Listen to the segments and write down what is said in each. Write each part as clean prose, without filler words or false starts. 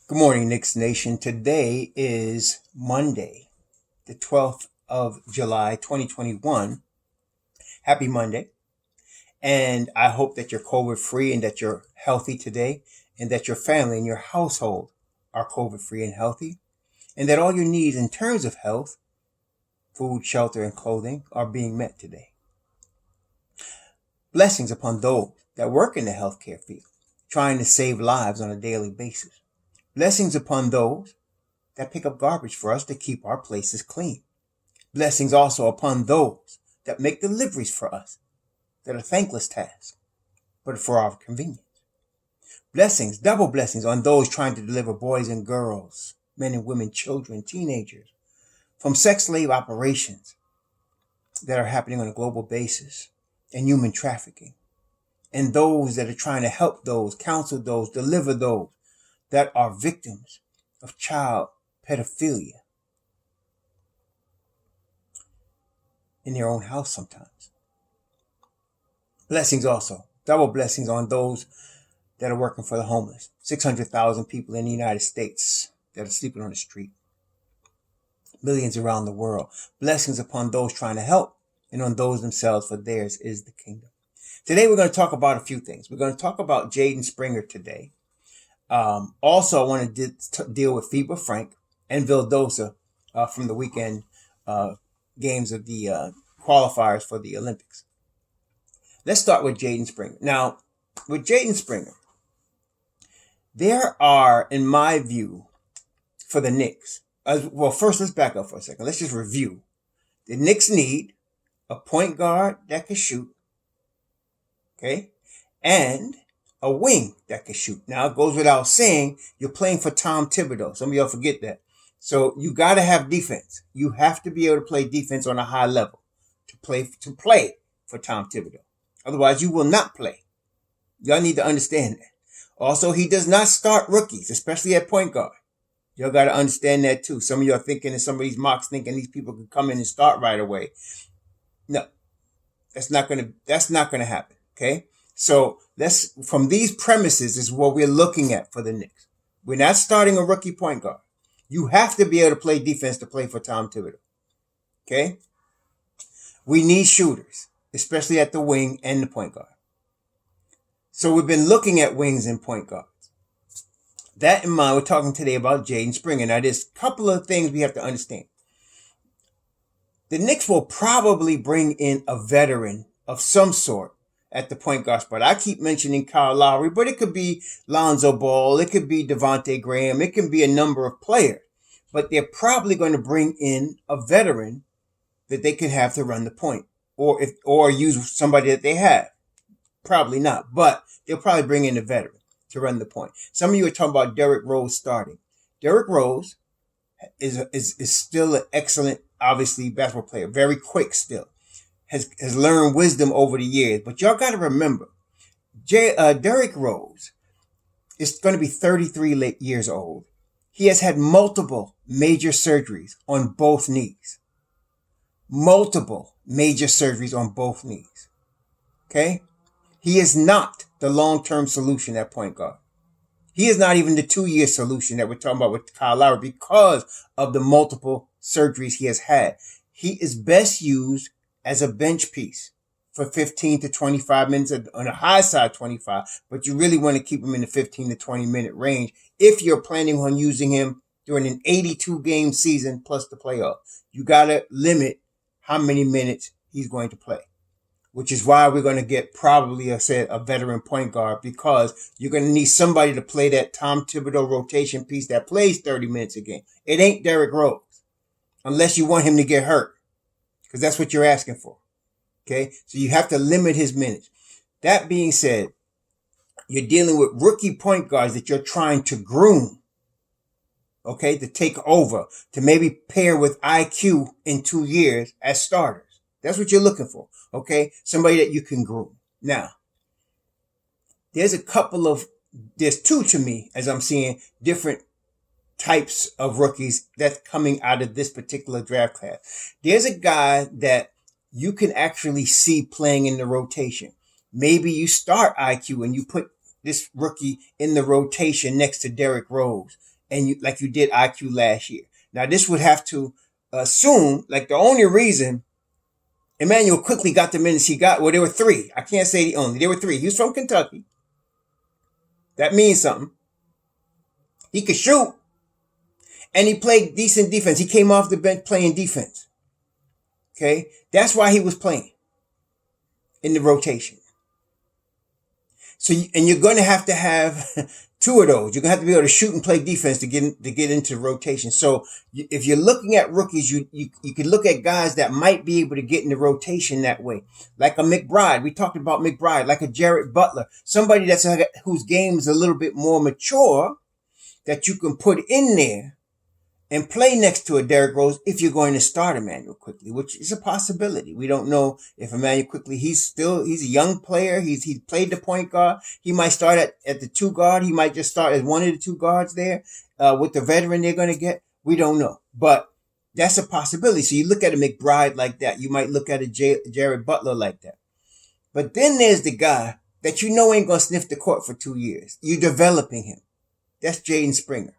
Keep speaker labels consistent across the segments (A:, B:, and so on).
A: Good morning, Knicks Nation. Today is Monday, the 12th of July, 2021. Happy Monday. And I hope that you're COVID free and that you're healthy today and that your family and your household are COVID free and healthy and that all your needs in terms of health, food, shelter, and clothing are being met today. Blessings upon those that work in the healthcare field, trying to save lives on a daily basis. Blessings upon those that pick up garbage for us to keep our places clean. Blessings also upon those that make deliveries for us that are thankless tasks, but for our convenience. Blessings, double blessings on those trying to deliver boys and girls, men and women, children, teenagers, from sex slave operations that are happening on a global basis and human trafficking. And those that are trying to help those, counsel those, deliver those that are victims of child pedophilia in their own house sometimes. Blessings also, double blessings on those that are working for the homeless. 600,000 people in the United States that are sleeping on the street. Millions around the world. Blessings upon those trying to help and on those themselves, for theirs is the kingdom. Today we're going to talk about a few things. We're going to talk about Jaden Springer today. Also, I want to deal with FIBA Frank and Vildoza from the weekend games of the qualifiers for the Olympics. Let's start with Jaden Springer. Now, with Jaden Springer, there are, in my view, for the Knicks, well, first let's back up for a second. Let's just review. The Knicks need a point guard that can shoot, okay, and a wing that can shoot. Now, it goes without saying, you're playing for Tom Thibodeau. Some of y'all forget that. So you got to have defense. You have to be able to play defense on a high level to play for Tom Thibodeau. Otherwise, you will not play. Y'all need to understand that. Also, he does not start rookies, especially at point guard. Y'all got to understand that too. Some of y'all thinking, and some of these mocks thinking these people can come in and start right away. No, that's not gonna happen. Okay. So from these premises is what we're looking at for the Knicks. We're not starting a rookie point guard. You have to be able to play defense to play for Tom Thibodeau. Okay? We need shooters, especially at the wing and the point guard. So we've been looking at wings and point guards. That in mind, we're talking today about Jaden Springer. Now, there's a couple of things we have to understand. The Knicks will probably bring in a veteran of some sort at the point guard spot. I keep mentioning Kyle Lowry, but it could be Lonzo Ball. It could be Devontae Graham. It can be a number of players. But they're probably going to bring in a veteran that they could have to run the point. Or use somebody that they have. Probably not. But they'll probably bring in a veteran to run the point. Some of you are talking about Derrick Rose starting. Derrick Rose is still an excellent, obviously, basketball player. Very quick still. Has learned wisdom over the years. But y'all got to remember, Derrick Rose is going to be 33 years old. He has had multiple major surgeries on both knees. Multiple major surgeries on both knees. Okay? He is not the long-term solution at point guard. He is not even the 2-year solution that we're talking about with Kyle Lowry because of the multiple surgeries he has had. He is best used as a bench piece for 15 to 25 minutes, on the high side 25, but you really want to keep him in the 15 to 20 minute range if you're planning on using him during an 82 game season plus the playoff. You got to limit how many minutes he's going to play, which is why we're going to get probably, a veteran point guard, because you're going to need somebody to play that Tom Thibodeau rotation piece that plays 30 minutes a game. It ain't Derrick Rose, unless you want him to get hurt. Because that's what you're asking for. Okay? So you have to limit his minutes. That being said, you're dealing with rookie point guards that you're trying to groom. Okay? To take over. To maybe pair with IQ in 2 years as starters. That's what you're looking for. Okay? Somebody that you can groom. Now, there's two to me, as I'm seeing, different types of rookies that's coming out of this particular draft class. There's a guy that you can actually see playing in the rotation. Maybe you start IQ and you put this rookie in the rotation next to Derrick Rose and you did IQ last year. Now this would have to assume like the only reason Emmanuel quickly got the minutes he got, well, there were three. I can't say the only. There were three. He was from Kentucky. That means something. He could shoot. And he played decent defense. He came off the bench playing defense. Okay? That's why he was playing in the rotation. So, and you're going to have two of those. You're going to have to be able to shoot and play defense to get into the rotation. So if you're looking at rookies, you could look at guys that might be able to get in the rotation that way. Like a McBride. We talked about McBride. Like a Jared Butler. Somebody whose game is a little bit more mature that you can put in there and play next to a Derrick Rose if you're going to start Emmanuel Quickley, which is a possibility. We don't know if Emmanuel Quickley, he's a young player. He's played the point guard. He might start at the two guard. He might just start as one of the two guards there with the veteran they're going to get. We don't know. But that's a possibility. So you look at a McBride like that. You might look at a Jared Butler like that. But then there's the guy that you know ain't going to sniff the court for 2 years. You're developing him. That's Jaden Springer.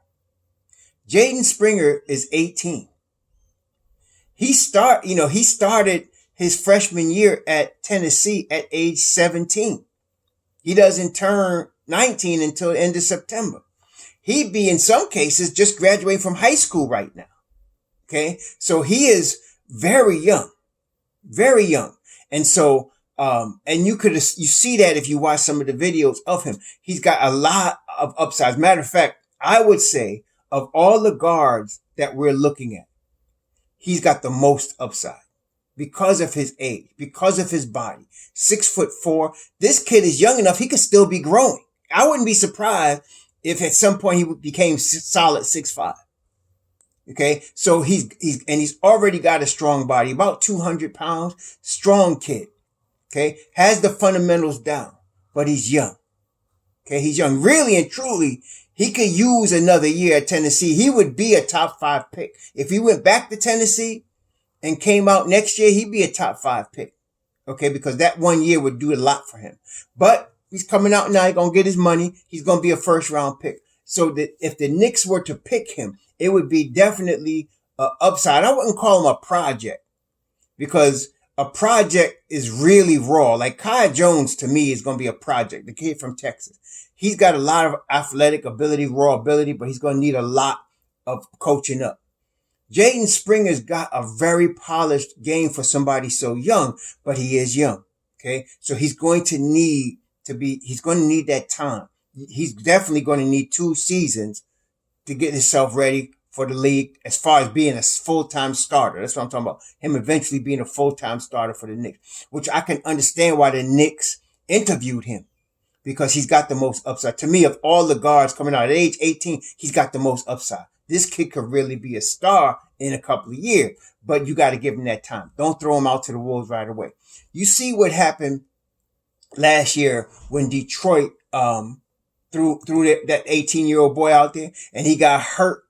A: Jaden Springer is 18. He started his freshman year at Tennessee at age 17. He doesn't turn 19 until the end of September. He'd be in some cases just graduating from high school right now. Okay. So he is very young, very young. And so, and you see that if you watch some of the videos of him, he's got a lot of upsides. Matter of fact, I would say, of all the guards that we're looking at, he's got the most upside because of his age, because of his body. 6'4". This kid is young enough. He could still be growing. I wouldn't be surprised if at some point he became solid 6'5". Okay. So he's already got a strong body, about 200 pounds, strong kid. Okay. Has the fundamentals down, but he's young. Okay. He's young. Really and truly, he could use another year at Tennessee. He would be a top 5 pick. If he went back to Tennessee and came out next year, he'd be a top 5 pick. Okay, because that 1 year would do a lot for him. But he's coming out now. He's going to get his money. He's going to be a first round pick. So that if the Knicks were to pick him, it would be definitely an upside. I wouldn't call him a project because a project is really raw. Like Kai Jones to me is going to be a project. The kid from Texas. He's got a lot of athletic ability, raw ability, but he's going to need a lot of coaching up. Jaden Springer's got a very polished game for somebody so young, but he is young. Okay. So he's going to need that time. He's definitely going to need 2 seasons to get himself ready for the league as far as being a full-time starter. That's what I'm talking about. Him eventually being a full-time starter for the Knicks, which I can understand why the Knicks interviewed him. Because he's got the most upside. To me, of all the guards coming out at age 18, he's got the most upside. This kid could really be a star in a couple of years, but you got to give him that time. Don't throw him out to the wolves right away. You see what happened last year when Detroit threw that 18-year-old boy out there and he got hurt,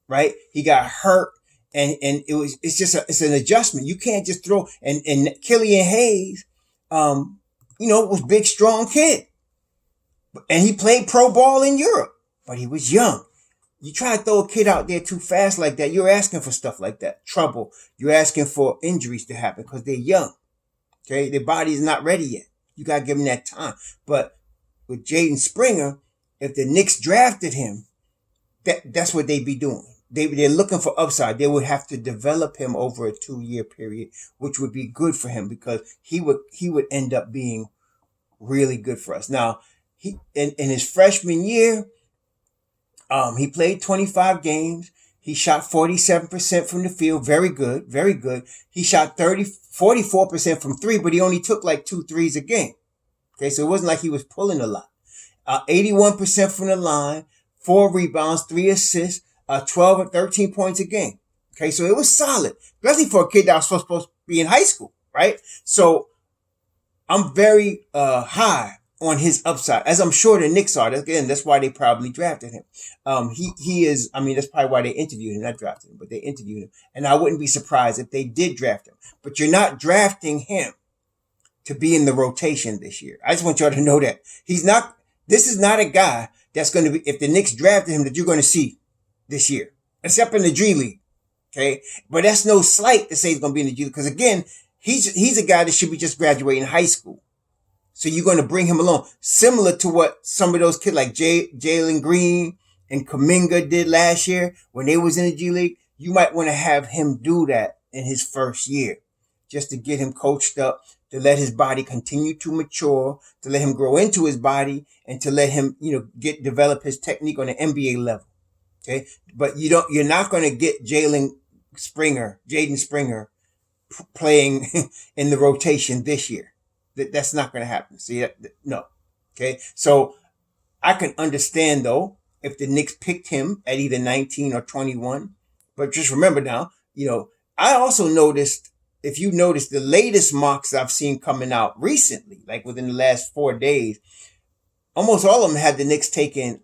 A: right? He got hurt and it's an adjustment. You can't just throw and Killian Hayes, was big, strong kid. And he played pro ball in Europe, but he was young. You try to throw a kid out there too fast like that, you're asking for stuff like that. Trouble. You're asking for injuries to happen because they're young. Okay. Their body is not ready yet. You got to give them that time. But with Jaden Springer, if the Knicks drafted him, that's what they'd be doing. They're looking for upside. They would have to develop him over a 2-year period, which would be good for him because he would end up being really good for us. Now, in his freshman year, he played 25 games. He shot 47% from the field. Very good. Very good. He shot 44% from 3, but he only took like 2 threes a game. Okay. So it wasn't like he was pulling a lot. 81% from the line, 4 rebounds, 3 assists, 12 or 13 points a game. Okay. So it was solid, especially for a kid that was supposed to be in high school. Right. So I'm very, high on his upside, as I'm sure the Knicks are. Again, that's why they probably drafted him. He is, that's probably why they interviewed him, not drafted him, but they interviewed him. And I wouldn't be surprised if they did draft him. But you're not drafting him to be in the rotation this year. I just want y'all to know that. This is not a guy that's going to be, if the Knicks drafted him, that you're going to see this year, except in the G League. Okay. But that's no slight to say he's going to be in the G League. Because again, he's a guy that should be just graduating high school. So you're going to bring him along. Similar to what some of those kids like Jalen Green and Kuminga did last year when they was in the G League. You might want to have him do that in his first year, just to get him coached up, to let his body continue to mature, to let him grow into his body, and to let him, develop his technique on the NBA level. Okay. But you're not going to get Jaden Springer playing in the rotation this year. That's not going to happen. See, no. Okay. So I can understand though, if the Knicks picked him at either 19 or 21, but just remember now, I also noticed, if you notice the latest mocks I've seen coming out recently, like within the last 4 days, almost all of them had the Knicks taking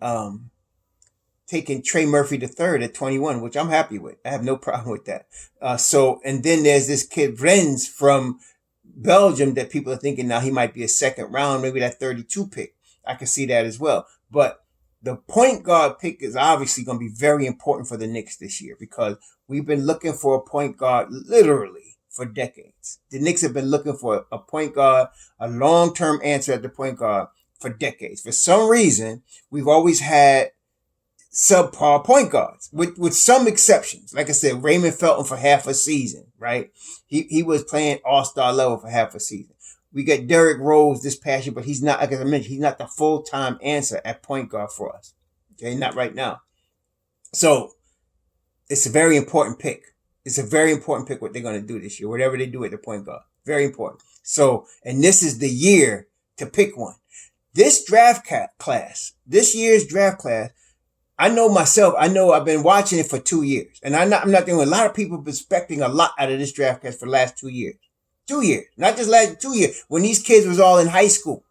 A: Trey Murphy III at 21, which I'm happy with. I have no problem with that. And then there's this kid Vrens from Belgium that people are thinking now he might be a second round, maybe that 32 pick. I can see that as well. But the point guard pick is obviously going to be very important for the Knicks this year, because we've been looking for a point guard literally for decades. The Knicks have been looking for a point guard, a long-term answer at the point guard for decades. For some reason, we've always had subpar point guards with some exceptions. Like I said, Raymond Felton for half a season, right? He was playing all-star level for half a season. We got Derrick Rose this past year, but he's not, like I mentioned, he's not the full-time answer at point guard for us. Okay, not right now. So it's a very important pick. It's a very important pick what they're going to do this year, whatever they do at the point guard. Very important. So, and this is the year to pick one. This this year's draft class, I know myself, I've been watching it for 2 years. And I'm not doing, a lot of people have been expecting a lot out of this draft class for the last 2 years. 2 years. Not just last 2 years. When these kids was all in high school.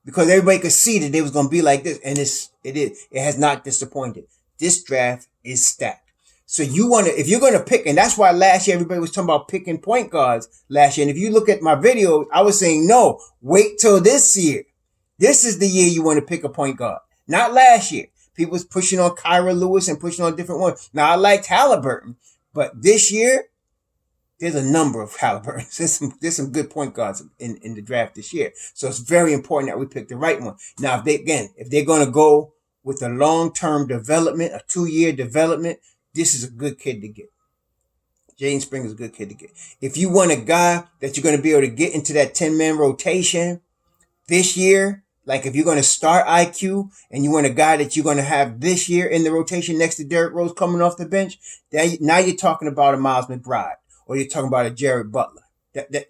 A: Because everybody could see that they was going to be like this. And it has not disappointed. This draft is stacked. So if you're going to pick, and that's why last year everybody was talking about picking point guards last year. And if you look at my video, I was saying, no, wait till this year. This is the year you want to pick a point guard. Not last year. People was pushing on Kyra Lewis and pushing on different ones. Now, I liked Halliburton, but this year, there's a number of Halliburtons. There's some good point guards in the draft this year. So it's very important that we pick the right one. Now, if they're going to go with a long-term development, a 2-year development, this is a good kid to get. Jaden Springer is a good kid to get. If you want a guy that you're going to be able to get into that 10-man rotation this year, like if you're going to start IQ and you want a guy that you're going to have this year in the rotation next to Derrick Rose coming off the bench, now you're talking about a Miles McBride, or you're talking about a Jared Butler.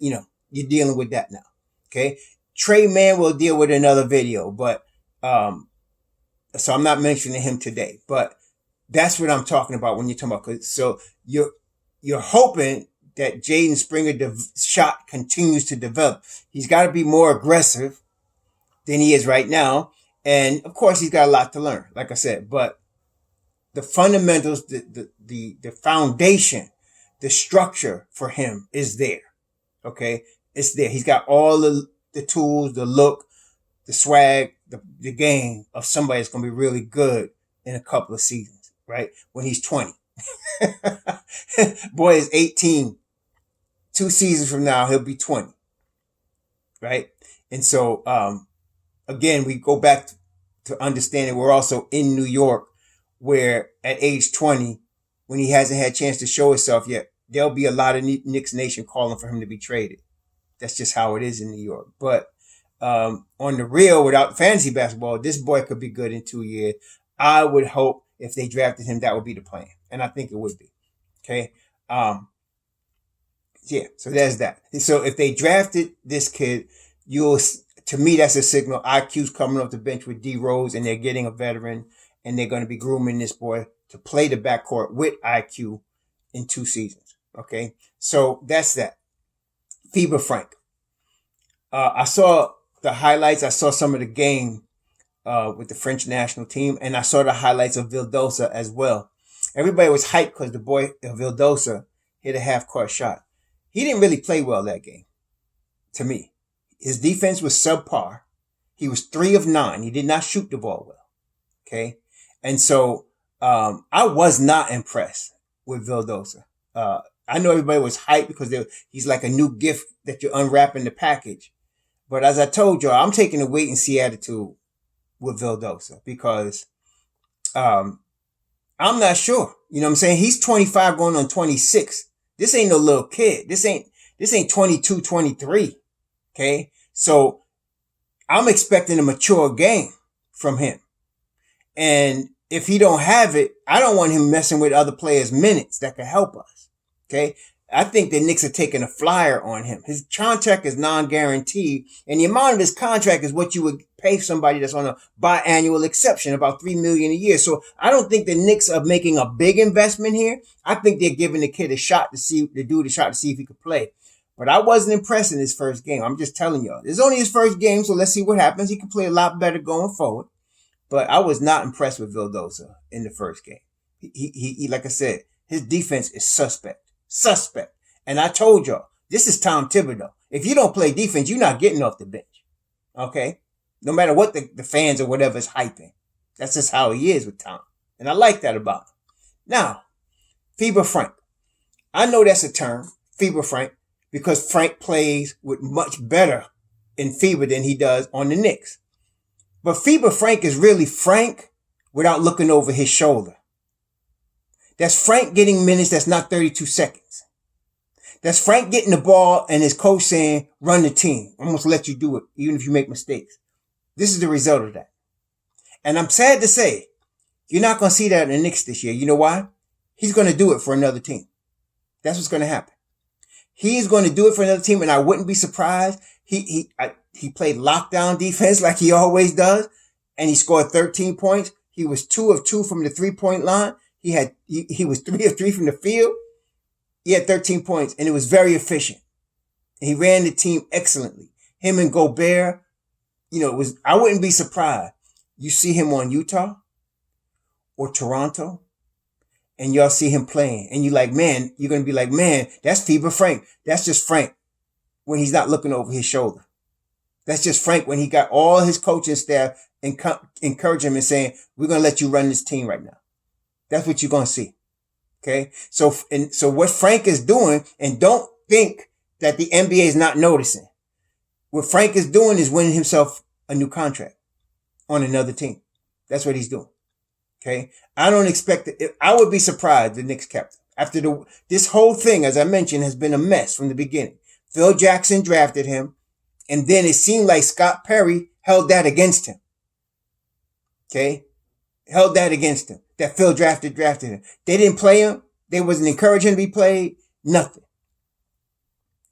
A: You're dealing with that now. Okay. Trey Mann will deal with another video, but, so I'm not mentioning him today, but that's what I'm talking about when you're talking about. So you're hoping that Jaden Springer shot continues to develop. He's got to be more aggressive than he is right now. And of course, he's got a lot to learn, like I said, but the fundamentals, the foundation, the structure for him is there. Okay. It's there. He's got all the tools, the look, the swag, the game of somebody that's going to be really good in a couple of seasons, right? When he's 20. Boy is 18. 2 seasons from now, he'll be 20. Right? And so, again, we go back to understanding we're also in New York, where at age 20, when he hasn't had a chance to show himself yet, there'll be a lot of Knicks Nation calling for him to be traded. That's just how it is in New York. But on the real, without fantasy basketball, this boy could be good in 2 years. I would hope if they drafted him, that would be the plan. And I think it would be. Okay. Yeah. So there's that. So if they drafted this kid, to me, that's a signal. IQ's coming off the bench with D Rose, and they're getting a veteran, and they're going to be grooming this boy to play the backcourt with IQ in 2 seasons. Okay. So that's that. FIBA Frank. I saw the highlights. I saw some of the game with the French national team, and I saw the highlights of Vildoza as well. Everybody was hyped because the boy Vildoza hit a half-court shot. He didn't really play well that game, to me. His defense was subpar. He was 3 of 9. He did not shoot the ball well. Okay, and so I was not impressed with Vildoza. I know everybody was hyped because he's like a new gift that you're unwrapping the package. But as I told y'all, I'm taking a wait and see attitude with Vildoza because I'm not sure. You know what I'm saying? He's 25 going on 26. This ain't no little kid. This ain't 22, 23. Okay. So I'm expecting a mature game from him. And if he don't have it, I don't want him messing with other players' minutes that could help us. Okay. I think the Knicks are taking a flyer on him. His contract is non-guaranteed, and the amount of his contract is what you would pay somebody that's on a biannual exception, about $3 million a year. So I don't think the Knicks are making a big investment here. I think they're giving the kid a shot to see if he could play. But I wasn't impressed in his first game. I'm just telling y'all. It's only his first game, so let's see what happens. He can play a lot better going forward. But I was not impressed with Vildoza in the first game. He like I said, his defense is suspect. And I told y'all, this is Tom Thibodeau. If you don't play defense, you're not getting off the bench. Okay? No matter what the fans or whatever is hyping. That's just how he is with Tom. And I like that about him. Now, FIBA Frank. I know that's a term, FIBA Frank, because Frank plays with much better in FIBA than he does on the Knicks. But FIBA Frank is really Frank without looking over his shoulder. That's Frank getting minutes that's not 32 seconds. That's Frank getting the ball and his coach saying, run the team. I'm going to let you do it, even if you make mistakes. This is the result of that. And I'm sad to say, you're not going to see that in the Knicks this year. You know why? He's going to do it for another team. That's what's going to happen. He's going to do it for another team, and I wouldn't be surprised. He played lockdown defense like he always does, and he scored 13 points. He was 2 of 2 from the 3-point line. He was 3 of 3 from the field. He had 13 points, and it was very efficient. And he ran the team excellently. Him and Gobert, I wouldn't be surprised. You see him on Utah or Toronto, and y'all see him playing, and you're going to be like, man, that's FIBA Frank. That's just Frank when he's not looking over his shoulder. That's just Frank when he got all his coaching staff encouraging him and saying, we're going to let you run this team right now. That's what you're going to see. Okay. So what Frank is doing, and don't think that the NBA is not noticing. What Frank is doing is winning himself a new contract on another team. That's what he's doing. Okay. I don't expect it. I would be surprised the Knicks kept him. After this whole thing, as I mentioned, has been a mess from the beginning. Phil Jackson drafted him, and then it seemed like Scott Perry held that against him. Okay. Held that against him. That Phil drafted him. They didn't play him. They wasn't encouraging him to be played. Nothing.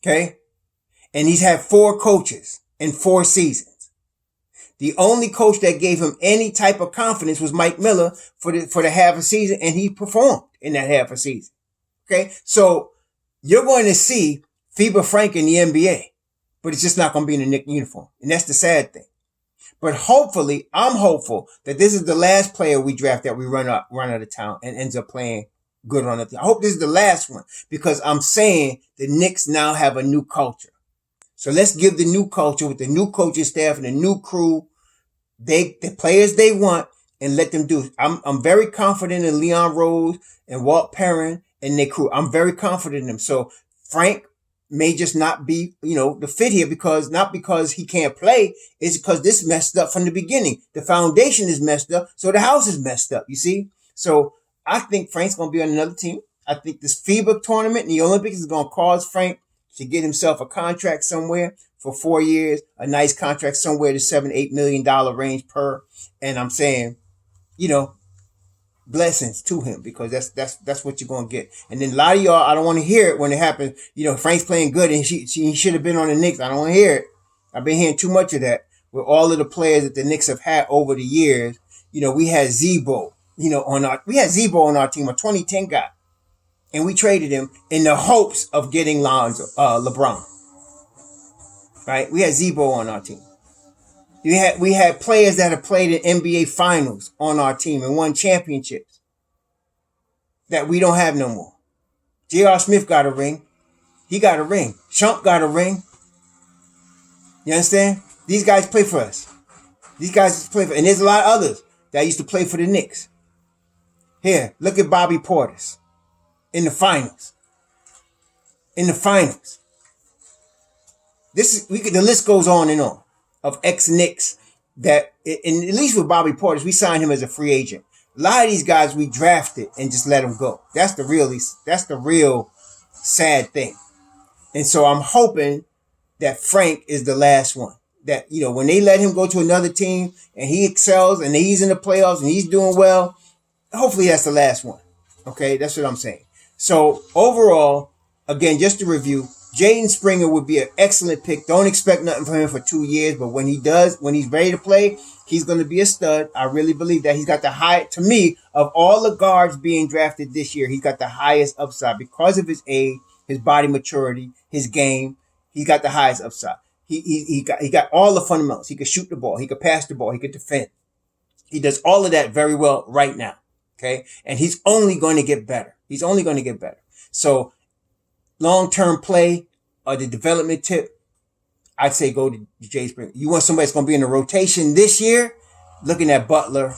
A: Okay. And he's had 4 coaches in 4 seasons. The only coach that gave him any type of confidence was Mike Miller for the half a season, and he performed in that half a season. Okay. So you're going to see FIBA Frank in the NBA, but it's just not going to be in the Knicks uniform. And that's the sad thing. But hopefully, I'm hopeful that this is the last player we draft that we run out of town and ends up playing good on the team. I hope this is the last one, because I'm saying the Knicks now have a new culture. So let's give the new culture with the new coaching staff and the new crew, the players they want, and let them do it. I'm very confident in Leon Rose and Walt Perrin and their crew. I'm very confident in them. So Frank may just not be, the fit here not because he can't play. It's because this messed up from the beginning. The foundation is messed up. So the house is messed up. You see? So I think Frank's going to be on another team. I think this FIBA tournament and the Olympics is going to cause Frank to get himself a contract somewhere for 4 years, a nice contract somewhere to $7-8 million range per. And I'm saying, blessings to him, because that's what you're going to get. And then a lot of y'all, I don't want to hear it when it happens. Frank's playing good and he should have been on the Knicks. I don't want to hear it. I've been hearing too much of that with all of the players that the Knicks have had over the years. We had Zebo, we had Zebo on our team, a 2010 guy, and we traded him in the hopes of getting LeBron. Right? We had Zebo on our team. We had players that have played in NBA finals on our team and won championships that we don't have no more. J.R. Smith got a ring. He got a ring. Shump got a ring. You understand? These guys play for us. And there's a lot of others that used to play for the Knicks. Here, look at Bobby Portis in the finals. In the finals. The list goes on and on of ex-Knicks that, and at least with Bobby Portis, we signed him as a free agent. A lot of these guys we drafted and just let them go. That's the real sad thing. And so I'm hoping that Frank is the last one. That, when they let him go to another team and he excels and he's in the playoffs and he's doing well, hopefully that's the last one. Okay, that's what I'm saying. So overall, again, just to review, Jaden Springer would be an excellent pick. Don't expect nothing from him for 2 years, but when he's ready to play, he's going to be a stud. I really believe that he's got the to me, of all the guards being drafted this year, he's got the highest upside because of his age, his body maturity, his game. He's got the highest upside. He got all the fundamentals. He could shoot the ball. He could pass the ball. He could defend. He does all of that very well right now. Okay. And he's only going to get better. He's only going to get better. So long-term play or the development tip, I'd say go to Jay Springer. You want somebody that's going to be in the rotation this year, looking at Butler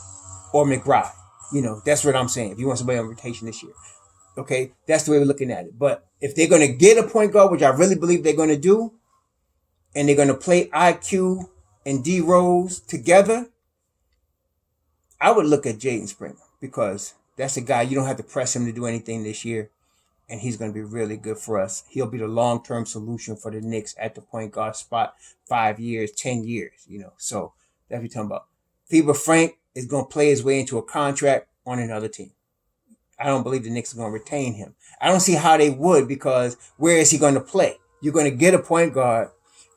A: or McBride. That's what I'm saying. If you want somebody on rotation this year. Okay. That's the way we're looking at it. But if they're going to get a point guard, which I really believe they're going to do, and they're going to play IQ and D Rose together, I would look at Jaden Springer because that's a guy you don't have to press him to do anything this year, and he's going to be really good for us. He'll be the long-term solution for the Knicks at the point guard spot, 5 years, 10 years, So that's what we're talking about. FIBA Frank is going to play his way into a contract on another team. I don't believe the Knicks are going to retain him. I don't see how they would because where is he going to play? You're going to get a point guard.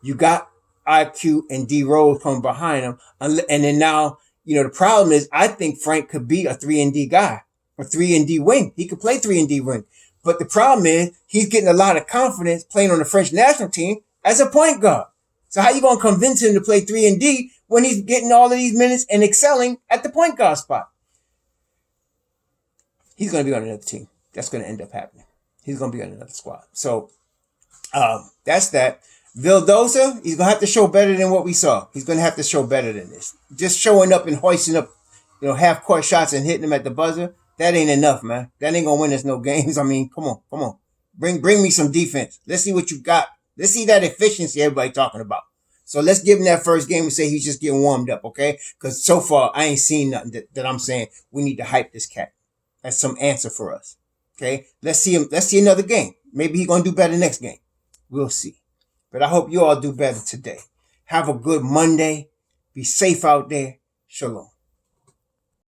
A: You got IQ and D Rose coming behind him. And then now, the problem is I think Frank could be a 3-and-D guy, a 3-and-D wing. He could play 3-and-D wing. But the problem is he's getting a lot of confidence playing on the French national team as a point guard. So how you going to convince him to play 3-and-D when he's getting all of these minutes and excelling at the point guard spot? He's going to be on another team. That's going to end up happening. He's going to be on another squad. So that's that. Vildoza, he's going to have to show better than what we saw. He's going to have to show better than this. Just showing up and hoisting up, half-court shots and hitting them at the buzzer, that ain't enough, man. That ain't going to win us no games. I mean, come on. Bring me some defense. Let's see what you got. Let's see that efficiency everybody talking about. So let's give him that first game and say he's just getting warmed up, okay? Because so far, I ain't seen nothing that I'm saying we need to hype this cat. That's some answer for us, okay? Let's see him. Let's see another game. Maybe he's going to do better next game. We'll see. But I hope you all do better today. Have a good Monday. Be safe out there. Shalom.